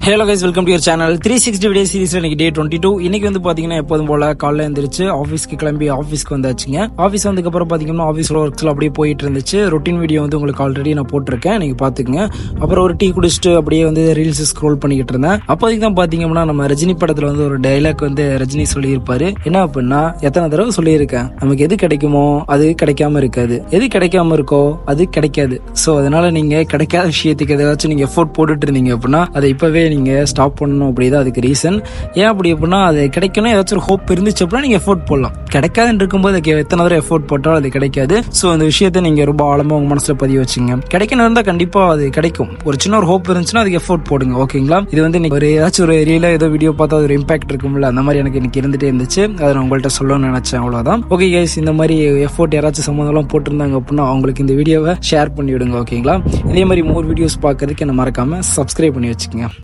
Hello guys, welcome to your channel 360 video சீரிஸ்ல இன்னைக்கு day 22. இன்னைக்கு வந்து பாத்தீங்கன்னா எப்போதும் போல காலைல எழுந்திரிச்சு ஆஃபீஸ்க்கு கிளம்பி ஆஃபீஸ்க்கு வந்தாச்சுங்க. ஆஃபீஸ் வந்ததுக்கு அப்புறம் பாத்தீங்கன்னா ஆஃபீஸ்ல ஒர்க்ஸ்ல அப்படியே போயிட்டு இருந்துச்சு. ரொட்டீன் வீடியோ வந்து உங்களுக்கு ஆல்ரெடி நான் போட்டிருக்கேன், நீங்க பாத்துக்கங்க. அப்புறம் ஒரு டீ குடிச்சிட்டு அப்படியே வந்து ரீல்ஸ் ஸ்க்ரோல் பண்ணிக்கிட்டு இருந்தேன். அப்போதைக்கு தான் பாத்தீங்கன்னா நம்ம ரஜினி படத்துல வந்து ஒரு டைலாக் வந்து ரஜினி சொல்லியிருப்பாரு. என்ன அப்படின்னா, எத்தனை தடவை சொல்லியிருக்கேன், நமக்கு எது கிடைக்குமோ அது கிடைக்காம இருக்காது, எது கிடைக்காம இருக்கோ அது கிடைக்காது. சோ அதனால நீங்க கிடைக்காத விஷயத்துக்கு ஏதாச்சும் நீங்க எஃபோர்ட் போட்டுட்டு இருந்தீங்க அப்படின்னா அதை இப்பவே நீங்க ஸ்டாப் பண்ணணும். அப்படிதான் அதுக்கு ரீசன். ஏன் அப்படி அப்படின்னா, அது கிடைக்கணும் ஏதாச்சும் ஒரு ஹோப் இருந்துச்சு அப்படின்னா நீங்க எஃபோர்ட் போடலாம். கிடைக்காதுன்னு இருக்கும்போது எத்தனை தடவை எஃபோர்ட் போட்டாலும் அது கிடைக்காது. ஸோ அந்த விஷயத்த நீங்க ரொம்ப ஆழமா உங்க மனசுல பதிவு வச்சுங்க. கிடைக்கணும் இருந்தா கண்டிப்பா அது கிடைக்கும். ஒரு சின்ன ஒரு ஹோப் இருந்துச்சுன்னா அதுக்கு எஃபோர்ட் போடுங்க. ஓகேங்களா? இது வந்து ஒரு ஏதாச்சும் ஒரு ரீலா ஏதோ வீடியோ பார்த்தா ஒரு இம்பாக்ட் இருக்கும்ல, அந்த மாதிரி எனக்கு இன்னைக்கு இருந்துட்டே இருந்துச்சு. அதை நான் உங்கள்கிட்ட சொல்லணும்னு நினைச்சேன், அவ்வளவுதான். ஓகே கைஸ், இந்த மாதிரி எஃபோர்ட் யாராச்சும் சம்மந்தம் போட்டிருந்தாங்க அப்படின்னா அவங்களுக்கு இந்த வீடியோவை ஷேர் பண்ணி விடுங்க. ஓகேங்களா? இதே மாதிரி மோர் வீடியோஸ் பார்க்கறதுக்கு என்ன மறக்காம சப்ஸ்கிரைப் பண்ணி வச்சுக்கோங்க.